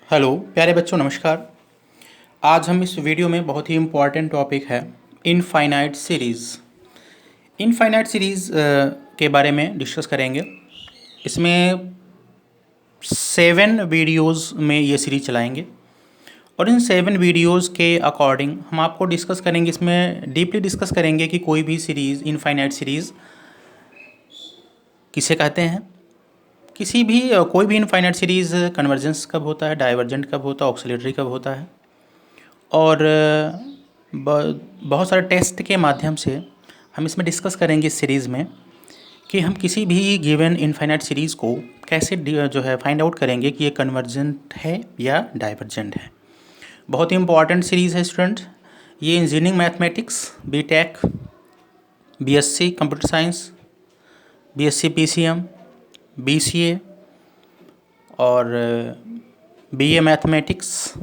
Hello प्यारे बच्चों, नमस्कार। आज हम इस वीडियो में बहुत ही इम्पॉर्टेंट टॉपिक है इनफाइनाइट सीरीज़। इनफाइनाइट सीरीज़ के बारे में डिस्कस करेंगे। इसमें 7 वीडियोस में ये सीरीज चलाएंगे और इन 7 वीडियोस के अकॉर्डिंग हम आपको डिस्कस करेंगे, इसमें डीपली डिस्कस करेंगे कि कोई भी सीरीज़ इनफाइनाइट सीरीज़ किसे कहते हैं, किसी भी कोई भी इनफाइनाइट सीरीज़ कन्वर्जेंस कब होता है, डाइवर्जेंट कब होता है, ऑक्सिलेटरी कब होता है। और बहुत सारे टेस्ट के माध्यम से हम इसमें डिस्कस करेंगे इस सीरीज़ में कि हम किसी भी गिवन इनफाइनाइट सीरीज़ को कैसे जो है फाइंड आउट करेंगे कि ये कन्वर्जेंट है या डाइवर्जेंट है। बहुत ही इंपॉर्टेंट सीरीज़ है स्टूडेंट। ये engineering mathematics, BTech, BSc computer science, BSc PCM, BCA और BA mathematics,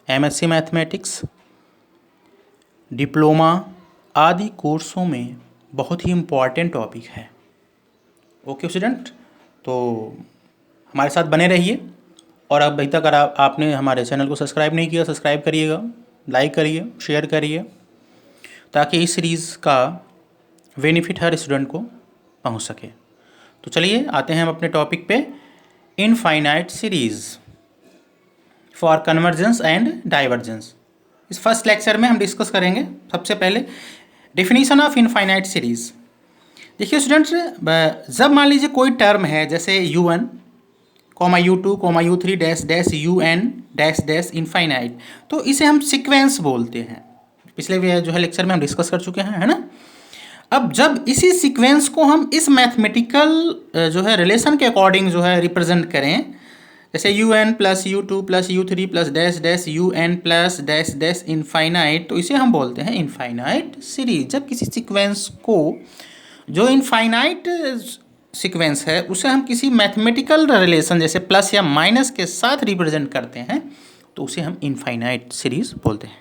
MSc mathematics, diploma आदि कोर्सों में बहुत ही इम्पॉर्टेंट टॉपिक है। ओके स्टूडेंट, तो हमारे साथ बने रहिए। और अब अभी तक अगर आपने हमारे चैनल को सब्सक्राइब नहीं किया, सब्सक्राइब करिएगा, लाइक करिए, शेयर करिए, ताकि इस सीरीज़ का बेनिफिट हर स्टूडेंट को पहुंच सके। तो चलिए आते हैं हम अपने टॉपिक पे, infinite series for convergence and divergence. इस फर्स्ट लेक्चर में हम डिस्कस करेंगे सबसे पहले डेफिनेशन ऑफ इनफाइनाइट सीरीज़। देखिए स्टूडेंट्स, जब मान लीजिए कोई टर्म है जैसे u1, u2, u3 dash dash un dash dash infinite, तो इसे हम सीक्वेंस बोलते हैं। पिछले जो है लेक्चर में हम डिस्कस कर चुके हैं, है ना। अब जब इसी सीक्वेंस को हम इस मैथमेटिकल जो है रिलेशन के अकॉर्डिंग जो है रिप्रेजेंट करें, जैसे un plus u2 plus u3 plus dash dash un plus dash dash infinite, तो इसे हम बोलते हैं इनफाइनाइट सीरीज। जब किसी सीक्वेंस को, जो इनफाइनाइट सीक्वेंस है, उसे हम किसी मैथमेटिकल रिलेशन जैसे प्लस या माइनस के साथ रिप्रेजेंट करते हैं, तो उसे हम इनफाइनाइट सीरीज बोलते हैं।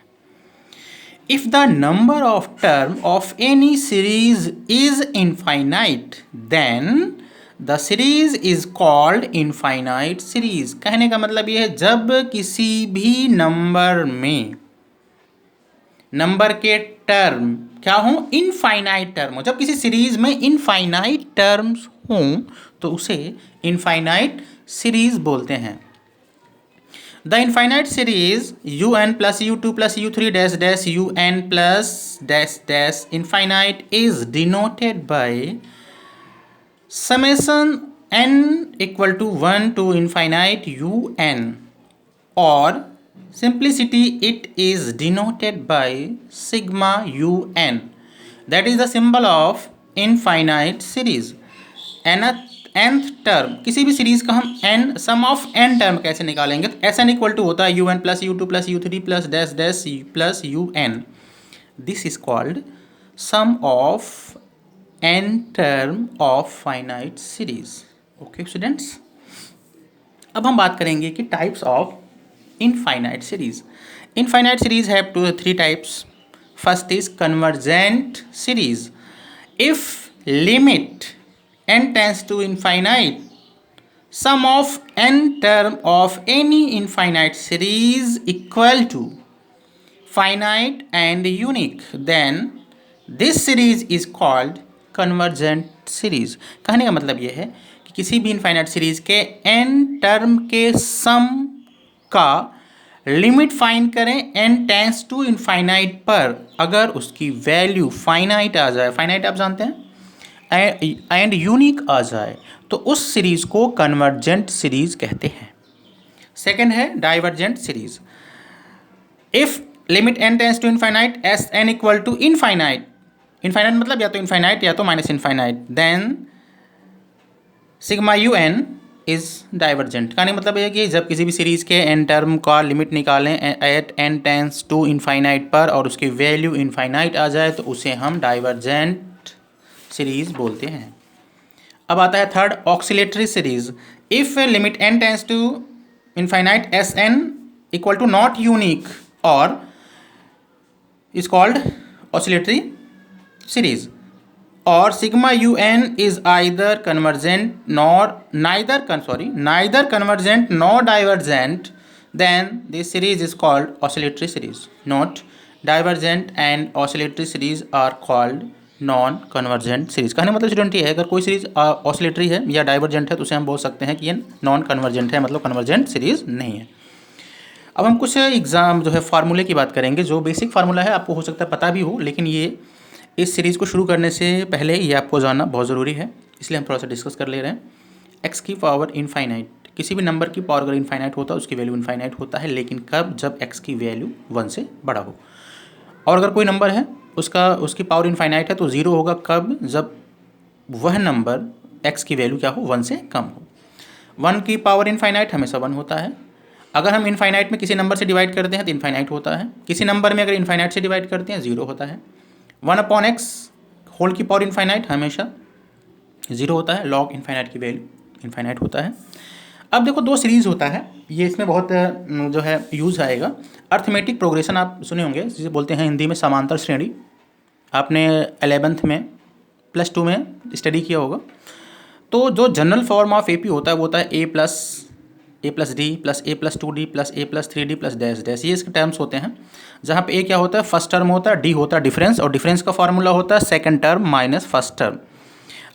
If the number of term of any series is infinite, then the series is called infinite series। कहने का मतलब ये है, जब किसी भी नंबर में, नंबर के टर्म क्या हों, इनफाइनाइट टर्म हो, जब किसी सीरीज में इनफाइनाइट टर्म्स हों, तो उसे इनफाइनाइट सीरीज बोलते हैं। The infinite series un plus u2 plus u3 dash dash un plus dash dash infinite is denoted by summation n equal to 1 to infinite un, or simplicity it is denoted by sigma un. That is the symbol of infinite series। nth term किसी भी series का हम n sum of n term कैसे निकालेंगे, तो S N equal to होता है un plus u2 plus u3 plus dash dash plus un। This is called sum of n term of finite series. Okay students, अब हम बात करेंगे कि types of infinite series. Infinite series have 3 types. First is convergent series. If limit n tends to infinite, sum of n term of any infinite series equal to finite and unique, then this series is called convergent series। कहने का मतलब यह है कि किसी भी infinite series के n term के सम का लिमिट फाइंड करें n टेंस टू इनफाइनाइट पर, अगर उसकी वैल्यू फाइनाइट आ जाए, फाइनाइट आप जानते हैं, एंड यूनिक आ जाए, तो उस सीरीज को कन्वर्जेंट सीरीज कहते हैं। सेकंड है divergent series. If limit n tends to infinite S N equal to infinite, infinite मतलब या तो इनफाइनाइट या तो minus infinite, then sigma you n is divergent. कहने का मतलब है कि जब किसी भी सीरीज के एन टर्म का लिमिट निकालें at n tends to infinite पर और उसकी वैल्यू इनफाइनाइट आ जाए, तो उसे हम डाइवर्जेंट सीरीज बोलते हैं। अब आता है third, oscillatory series. If limit n tends to infinite S N equal to not unique और is called oscillatory series. or sigma un is either convergent nor neither convergent nor divergent, then this series is called oscillatory series. Note, divergent and oscillatory series are called non convergent series. कहने मतलब student ये है, अगर कोई series oscillatory है या divergent है तो उसे हम बोल सकते हैं कि ये नॉन कन्वर्जेंट है, मतलब कन्वर्जेंट सीरीज नहीं है. अब हम कुछ एग्जाम जो है फार्मूले की बात करेंगे. जो बेसिक फार्मूला है आपको हो सकता है पता भी हो, लेकिन ये इस सीरीज़ को शुरू करने से पहले ये आपको जानना बहुत ज़रूरी है, इसलिए हम थोड़ा सा डिस्कस कर ले रहे हैं. एक्स की पावर इनफाइनाइट, किसी भी नंबर की पावर अगर इनफाइनाइट होता है उसकी वैल्यू इनफाइनाइट होता है, लेकिन कब? जब एक्स की वैल्यू 1 से बड़ा हो. और अगर कोई नंबर है उसकी पावर इनफाइनाइट है तो ज़ीरो होगा कब? जब वह नंबर एक्स की वैल्यू क्या हो? 1 से कम हो. 1 की पावर इनफाइनाइट हमेशा 1 होता है. अगर हम इनफाइनाइट में किसी नंबर से डिवाइड करते हैं तो इनफाइनाइट होता है. किसी नंबर में अगर इनफाइनाइट से डिवाइड करते हैं 0 होता है. 1/x होल की पावर इनफाइनाइट हमेशा 0 होता है. लॉग इनफाइनाइट की वैल्यू इनफाइनाइट होता है. अब देखो दो सीरीज़ होता है, ये इसमें बहुत जो है यूज़ आएगा. अर्थमेटिक प्रोग्रेशन आप सुने होंगे, जिसे बोलते हैं हिंदी में समांतर श्रेणी. आपने 11th में +2 में स्टडी किया होगा. तो जो जनरल फॉर्म ऑफ AP होता है वो होता है a + d + a + 2d + a + 3d + dash dash. ये इसके टर्म्स होते हैं, जहाँ पे a क्या होता है? फर्स्ट टर्म होता है. d होता है डिफरेंस, और डिफरेंस का फार्मूला होता है second term minus first term.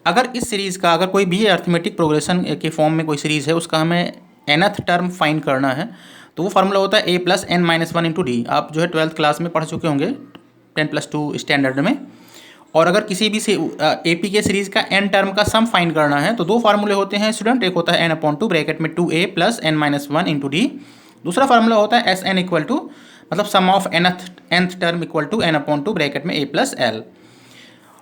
अगर इस सीरीज़ का अगर कोई भी अर्थमेटिक प्रोग्रेशन के फॉर्म में कोई सीरीज़ है, उसका हमें nth टर्म फाइंड करना है, तो वो फार्मूला होता है a + n - 1 × d. आप जो है 12th क्लास में पढ़ चुके होंगे 10+2 स्टैंडर्ड में. और अगर किसी भी AP के सीरीज़ का n टर्म का सम फाइंड करना है तो दो फार्मूले होते हैं स्टूडेंट. एक होता है n/2 ब्रैकेट में 2a + n - 1 × d. दूसरा फार्मूला होता है Sn इक्वल टू मतलब sum of nth term equal to n/2 bracket में a + l.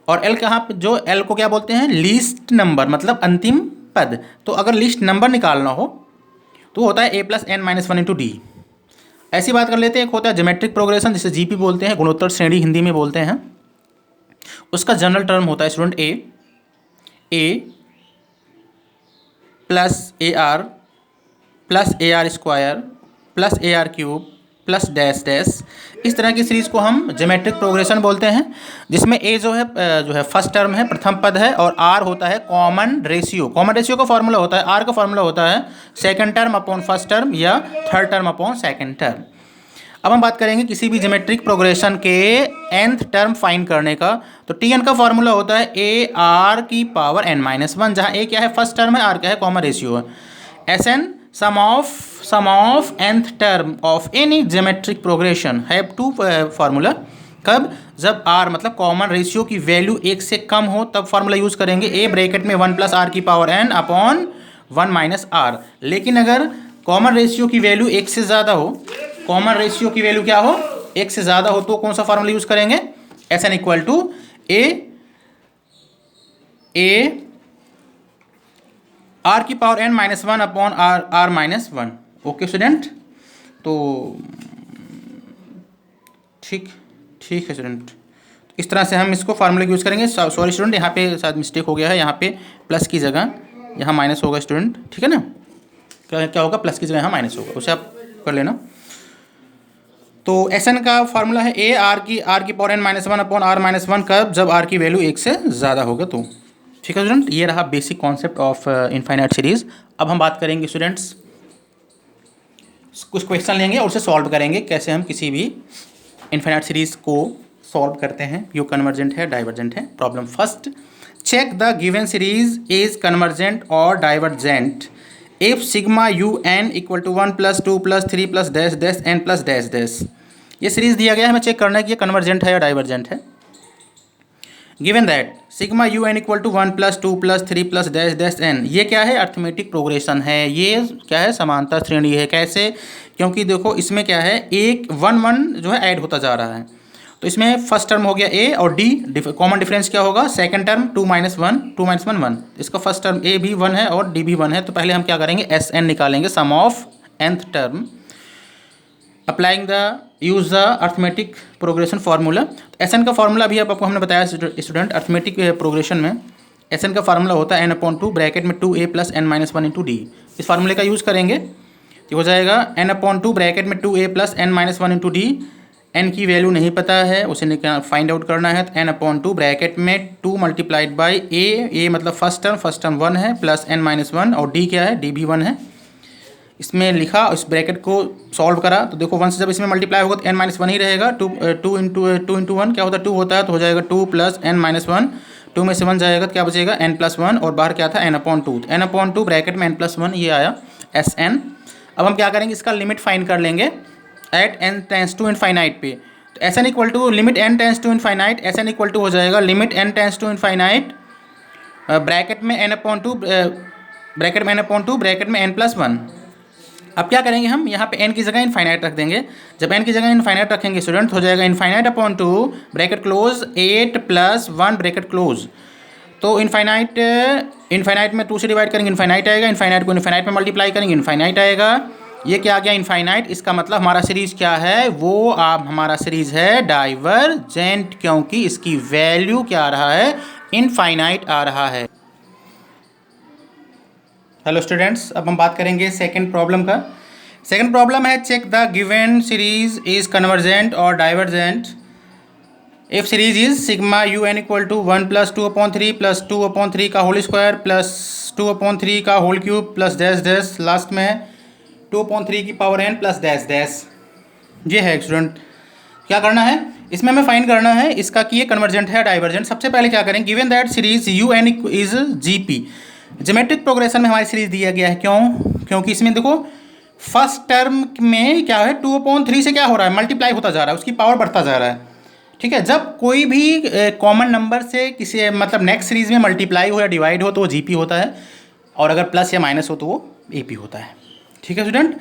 और l कहाँ पे? जो l को क्या बोलते हैं? लीस्ट नंबर, मतलब अंतिम पद. तो अगर लीस्ट नंबर निकालना हो तो होता है a + n - 1 × d. ऐसी बात कर लेते हैं. एक होता है ज्योमेट्रिक प्रोग्रेशन, जिसे GP बोलते हैं, गुणोत्तर श्रेणी हिंदी में बोलते हैं. उसका जनरल टर्म होता है student a + AR + AR² + AR³ + dash dash. इस तरह की सीरीज़ को हम ज्योमेट्रिक प्रोग्रेशन बोलते हैं, जिसमें a जो है फर्स्ट टर्म है, प्रथम पद है, और r होता है कॉमन रेशियो. कॉमन रेशियो का फॉर्मूला होता है, r का फॉर्मूला होता है second term upon first term या third term upon second term. अब हम बात करेंगे किसी भी ज्योमेट्रिक प्रोग्रेशन के nth टर्म फाइंड करने का. तो Tn का फॉर्मूला होता है AR की पावर n - 1, जहाँ a क्या है? फर्स्ट टर्म है, r क्या है? कॉमन रेशियो है. Sn sum of nth term of any geometric progression have two formula. कब? जब r मतलब कॉमन रेशियो की वैल्यू 1 से कम हो, तब फार्मूला यूज़ करेंगे a ब्रैकेट में 1 + r की पावर n अपॉन 1 - r. लेकिन अगर कॉमन रेशियो की वैल्यू 1 से ज़्यादा हो, कॉमन रेशियो की वैल्यू क्या हो? 1 से ज़्यादा हो, तो कौन सा फार्मूला यूज़ करेंगे? Sn equal to a r की power n - 1 upon r - 1. Okay student, तो ठीक है स्टूडेंट. इस तरह से हम इसको फार्मूला यूज़ करेंगे. सॉरी स्टूडेंट, यहाँ पे शायद मिस्टेक हो गया है. यहाँ पे प्लस की जगह यहाँ माइनस होगा स्टूडेंट, ठीक है ना? क्या होगा? प्लस की जगह यहाँ माइनस होगा, उसे आप कर लेना. तो Sn का फार्मूला है a r की पावर n - 1 अपॉन r - 1. कब? जब r की वैल्यू 1 से ज़्यादा होगा. तो ठीक है स्टूडेंट, ये रहा basic concept of infinite series. अब हम बात करेंगे स्टूडेंट्स, कुछ क्वेश्चन लेंगे और उसे सॉल्व करेंगे, कैसे हम किसी भी इनफाइनाइट सीरीज़ को सॉल्व करते हैं, यो कन्वर्जेंट है डा है. Problem first, check the given series is convergent और divergent if sigma UN equal to 1 + 2 + 3 + dash dash n + dash dash. ये सीरीज़ दिया गया है, हमें चेक करना है कि ये कन्वर्जेंट है या डाइवर्जेंट है. Given that sigma UN equal to 1 + 2 + 3 + dash dash n. ये क्या है? अर्थमेटिक प्रोग्रेशन है. ये क्या है? समांतर श्रेणी है. कैसे? क्योंकि देखो इसमें क्या है, 1 जो है ऐड होता जा रहा है. तो इसमें फर्स्ट टर्म हो गया a और d. कॉमन डिफरेंस क्या होगा? Second term 2 - 1 1. इसका फर्स्ट टर्म a भी 1 है और d भी 1 है. तो पहले हम क्या करेंगे? Sn निकालेंगे, sum of nth term, applying use the arithmetic progression formula. Sn का फार्मूला भी आपको हमने बताया स्टूडेंट. अर्थमेटिक प्रोग्रेशन में Sn का फार्मूला होता है n/2 ब्रैकेट में 2a + n - 1 × d. इस फार्मूले का यूज़ करेंगे तो हो जाएगा n/2 ब्रैकेट में 2a + n - 1 × d एन की वैल्यू नहीं पता है, उसे फाइंड आउट करना है। तो एन अपॉन टू ब्रैकेट में 2 मल्टीप्लाइड बाई ए मतलब फर्स्ट टर्म 1 है प्लस एन माइनस 1, और डी क्या है, डी भी 1 है। इसमें लिखा, इस ब्रैकेट को सॉल्व करा तो देखो 1 से जब इसमें मल्टीप्लाई होगा तो एन माइनस 1 ही रहेगा। टू इंटू वन क्या होता है, 2 होता है, तो हो जाएगा 2 प्लस एन माइनस 1। 2 में से 1 जाएगा तो क्या बचेगा, एन प्लस 1, और बाहर क्या था, n upon two. N upon two bracket में एन प्लस 1 ये आया एस एन। अब हम क्या करेंगे, इसका लिमिट फाइंड कर लेंगे at n tends to infinite पे। तो S N equal to limit n tends to infinite, S N equal to हो जाएगा limit n tends to infinite bracket में एन अपॉन टू ब्रैकेट में एन प्लस 1। अब क्या करेंगे, हम यहाँ पे n की जगह इनफाइनाइट रख देंगे। जब n की जगह इनफाइनाइट रखेंगे स्टूडेंट, हो जाएगा infinite upon two bracket close 8 plus 1 bracket close. तो इनफाइनाइट में 2 से डिवाइड करेंगे, इनफाइनाइट आएगा। इनफाइनाइट को इनफाइनाइट में मल्टीप्लाई करेंगे, इनफाइनाइट आएगा। ये क्या आ गया, इनफाइनाइट। इसका मतलब हमारा सीरीज क्या है, वो आप हमारा सीरीज है डाइवर्जेंट, क्योंकि इसकी वैल्यू क्या आ रहा है, इनफाइनाइट आ रहा है। हेलो स्टूडेंट्स, अब हम बात करेंगे सेकंड प्रॉब्लम का। सेकंड प्रॉब्लम है, check the given series is convergent और divergent if series is sigma you N equal to 1 plus 2/3 plus 2/3 का होल स्क्वायर प्लस 2/3 का whole cube plus dash dash, last में 2/3 की power n plus dash dash. ये है student, क्या करना है इसमें, हमें फाइंड करना है इसका कि ये कन्वर्जेंट है डाइवर्जेंट। सबसे पहले क्या करें, given that series u n is G P. Geometric progression में हमारी सीरीज दिया गया है, क्योंकि इसमें देखो फर्स्ट टर्म में क्या है, 2/3 से क्या हो रहा है, मल्टीप्लाई होता जा रहा है, उसकी पावर बढ़ता जा रहा है। ठीक है, जब कोई भी कॉमन नंबर से किसी मतलब नेक्स्ट सीरीज में मल्टीप्लाई हो या डिवाइड हो तो वो जीपी होता है, और अगर प्लस या माइनस हो तो वो एपी होता है। ठीक है स्टूडेंट,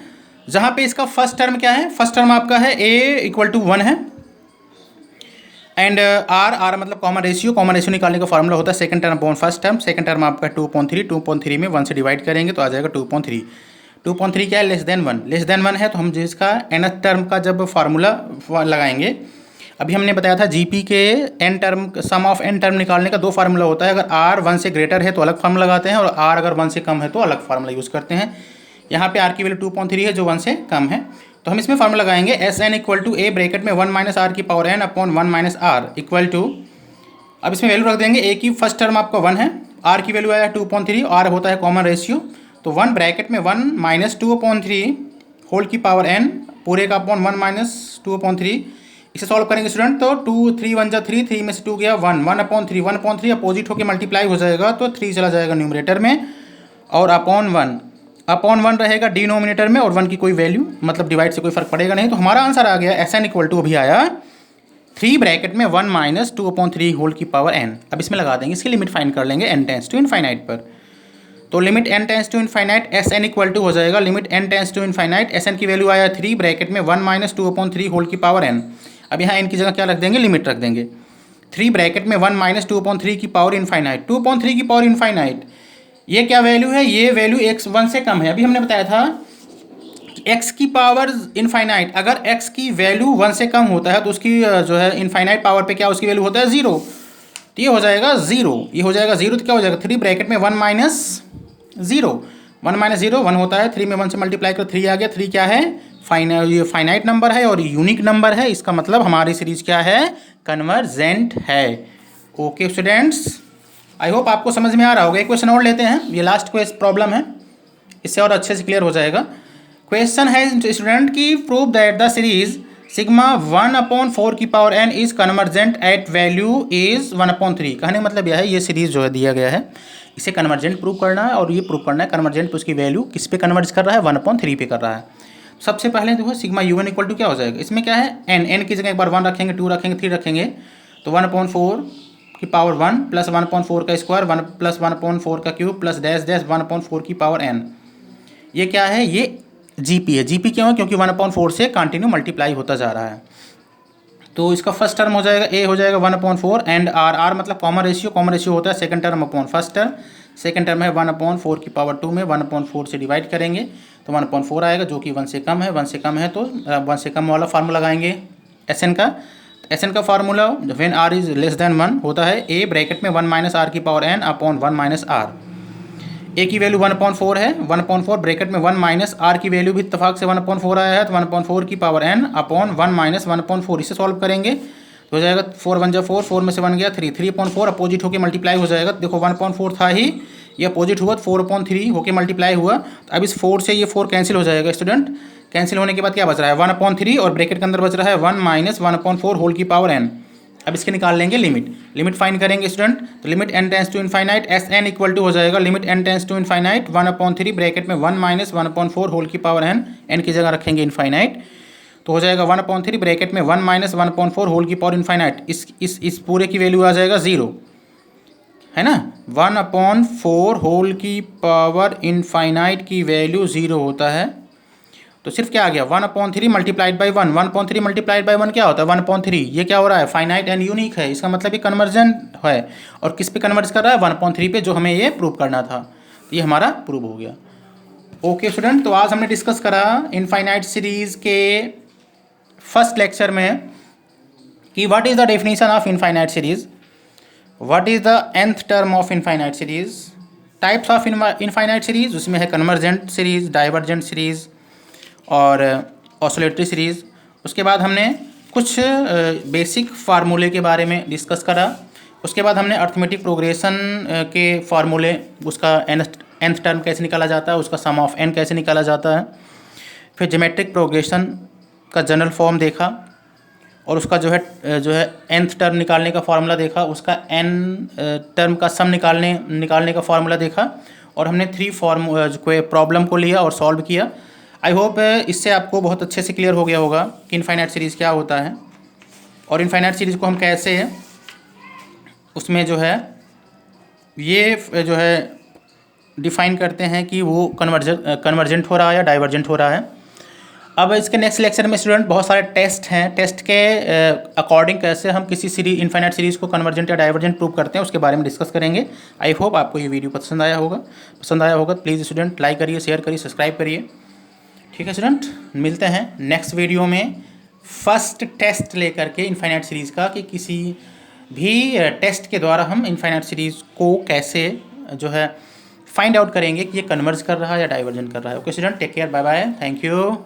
जहाँ पे इसका फर्स्ट टर्म क्या है, फर्स्ट टर्म आपका है a इक्वल टू 1 है, एंड आर मतलब कॉमन रेशियो निकालने का फॉर्मूला होता है second term upon first term. Second term आपका 2/3 में 1 से डिवाइड करेंगे तो आ जाएगा 2/3। 2/3 क्या है, लेस देन 1 है, तो हम जिसका nth टर्म का जब फार्मूला लगाएंगे, अभी हमने बताया था जीपी के n term sum of n term निकालने का 2 फार्मूला होता है। अगर r 1 से ग्रेटर है तो अलग फार्मूला लगाते हैं, और r अगर 1 से कम है तो अलग फार्मूला यूज़ करते हैं। यहाँ पे r की वैल्यू 2/3 है जो 1 से कम है, तो हम इसमें फार्मूला लगाएंगे S N equal to a bracket में 1 माइनस आर की power n upon 1 minus r equal to, अब इसमें वैल्यू रख देंगे। ए की फर्स्ट टर्म आपका 1 है, आर की वैल्यू आया 2/3, आर होता है कॉमन रेशियो, तो 1 ब्रैकेट में 1 माइनस 2/3 होल की पावर n पूरे का अपॉन 1 माइनस 2/3। इसे सॉल्व करेंगे स्टूडेंट, तो 2 3 1 जा 3, 3 में से 2 गया 1, 1/3 अपोजिट होकर मल्टीप्लाई हो जाएगा, तो 3 चला जाएगा न्यूमरेटर में, और अपॉन 1 रहेगा डिनोमिनेटर में, और 1 की कोई वैल्यू मतलब डिवाइड से कोई फर्क पड़ेगा नहीं। तो हमारा आंसर आ गया एस एन इक्वल टू अभी आया 3 ब्रैकेट में 1 माइनस 2/3 होल की पावर n। अब इसमें लगा देंगे, इसकी लिमिट फाइंड कर लेंगे n टेंस टू इनफाइनाइट पर। तो limit n tends to infinite S N equal to हो जाएगा limit n tends to infinite, S n की वैल्यू आया 3 ब्रैकेट में 1 माइनस 2/3 होल की पावर n। अब यहाँ n की जगह क्या रख देंगे, लिमिट रख देंगे। 3 ब्रैकेट में 1 माइनस 2/3 की पावर इनफाइनाइट, 2/3 की पावर इनफाइनाइट, ये क्या वैल्यू है, ये वैल्यू x 1 से कम है। अभी हमने बताया था कि x की पावर इनफाइनाइट, अगर x की वैल्यू 1 से कम होता है तो उसकी जो है इनफाइनाइट पावर पे क्या उसकी वैल्यू होता है 0, तो ये हो जाएगा 0, ये हो जाएगा 0, तो क्या हो जाएगा 3 ब्रैकेट में 1 माइनस 0, 1 होता है, 3 में 1 से मल्टीप्लाई कर 3 आ गया। 3 क्या है, ये फाइनाइट नंबर है और यूनिक नंबर है, इसका मतलब हमारी सीरीज क्या है, कन्वर्जेंट है। ओके स्टूडेंट्स, आई होप आपको समझ में आ रहा होगा। एक क्वेश्चन और लेते हैं, ये लास्ट क्वेश्चन प्रॉब्लम है, इससे और अच्छे से क्लियर हो जाएगा। क्वेश्चन है स्टूडेंट की, prove that the series sigma 1/4 की power n is convergent at value is 1/3। कहने का मतलब यह है, ये सीरीज जो है दिया गया है, इसे कन्वर्जेंट प्रूव करना है, और ये प्रूव करना है कन्वर्जेंट पे उसकी वैल्यू किस पे कन्वर्ज कर रहा है, 1/3 पे कर रहा है। सबसे पहले देखो सिग्मा u1 इक्वल टू क्या हो जाएगा, इसमें क्या है n की जगह एक बार 1 रखेंगे, 2 रखेंगे, 3 रखेंगे, तो 1/4 की पावर 1 प्लस 1/4 का स्क्वायर 1 प्लस 1/4 का क्यूब प्लस डैश डैश 1/4 की पावर n। ये क्या है, ये जीपी है। जीपी क्यों है, क्योंकि 1/4 से कंटिन्यू मल्टीप्लाई होता जा रहा है। तो इसका फर्स्ट टर्म हो जाएगा a हो जाएगा 1/4 एंड r मतलब कॉमन रेशियो होता है second term upon first term. Second term है 1/4 की पावर 2 में 1/4 से डिवाइड करेंगे तो 1/4 आएगा, जो कि 1 से कम है। 1 से कम है तो 1 से कम वाला फार्मूला लगाएंगे एस एन का formula when r is less than 1 होता है a ब्रैकेट में 1 माइनस आर की power n upon 1 minus R. A की वैल्यू 1/4 है, 1/4 ब्रैकेट में 1 माइनस आर की वैल्यू भी इत्तेफाक से 1/4 आया है, तो 1/4 की पावर n अपॉन 1 माइनस 1/4 इसे सॉल्व करेंगे तो हो जाएगा 4 1 जा 4, 4 में से 1 गया 3, 3/4 अपोजिट होकर मल्टीप्लाई हो जाएगा। देखो 1/4 था ही, ये अपोजिट हुआ तो 4/3 होकर मल्टीप्लाई हुआ। तो अब इस 4 से ये 4 कैंसिल हो जाएगा स्टूडेंट। कैंसिल होने के बाद क्या बच रहा है 1/3 और ब्रैकेट के अंदर बच रहा है 1 माइनस 1/4 होल की पावर n। अब इसके निकाल लेंगे लिमिट फाइंड करेंगे स्टूडेंट। तो limit n tends to infinite S N equal to हो जाएगा limit n tends to infinite 1/3 bracket में 1 माइनस 1/4 होल की पावर n की जगह रखेंगे इनफाइनाइट, तो हो जाएगा 1/3 ब्रैकेट में 1 माइनस 1/4 होल की पावर इनफाइनाइट। इस पूरे की वैल्यू आ जाएगा 0, है ना। 1/4 होल की पावर इनफाइनाइट की वैल्यू 0 होता है, तो सिर्फ क्या आ गया 1/3 मल्टीप्लाइड बाई 1, 1/3 मल्टीप्लाइड बाई 1 क्या होता है 1/3। ये क्या हो रहा है फाइनाइट एंड यूनिक है, इसका मतलब ये कन्वर्जन है। और किस पे कन्वर्ज कर रहा है 1/3 पे, जो हमें ये प्रूव करना था। तो ये हमारा प्रूव हो गया। ओके स्टूडेंट, तो आज हमने डिस्कस करा इनफाइनाइट सीरीज के फर्स्ट लेक्चर में कि what is the definition of infinite series, what is the nth term of infinite series, types of infinite series, उसमें है कन्वर्जेंट सीरीज, डाइवर्जेंट सीरीज और ऑसिलेटरी सीरीज। उसके बाद हमने कुछ बेसिक फार्मूले के बारे में डिस्कस करा। उसके बाद हमने अर्थमेटिक प्रोग्रेशन के फार्मूले, उसका nth टर्म कैसे निकाला जाता है, उसका सम ऑफ n कैसे निकाला जाता है। फिर ज्योमेट्रिक प्रोग्रेशन का जनरल फॉर्म देखा और उसका जो है nth टर्म निकालने का फार्मूला देखा, उसका n टर्म का सम निकालने का फार्मूला देखा। और हमने 3 प्रॉब्लम को लिया और सॉल्व किया। आई होप इससे आपको बहुत अच्छे से क्लियर हो गया होगा कि इनफाइनाइट सीरीज़ क्या होता है और इनफाइनाइट सीरीज़ को हम कैसे उसमें जो है ये जो है डिफ़ाइन करते हैं कि वो कन्वर्जेंट हो रहा है या डाइवर्जेंट हो रहा है। अब इसके नेक्स्ट लेक्चर में स्टूडेंट बहुत सारे टेस्ट हैं, टेस्ट के अकॉर्डिंग कैसे हम किसी इनफाइनाइट सीरीज़ को कन्वर्जेंट या डाइवर्जेंट प्रूव करते हैं उसके बारे में डिस्कस करेंगे। आई होप आपको ये वीडियो पसंद आया होगा तो प्लीज़ स्टूडेंट लाइक करिए, शेयर करिए, सब्सक्राइब करिए। ठीक है स्टूडेंट, मिलते हैं नेक्स्ट वीडियो में फर्स्ट टेस्ट लेकर के इनफाइनाइट सीरीज़ का, कि किसी भी टेस्ट के द्वारा हम इनफाइनाइट सीरीज़ को कैसे जो है फाइंड आउट करेंगे कि ये कन्वर्ज कर रहा है या डाइवर्जेंट कर रहा है। Okay student, take care, bye bye, thank you.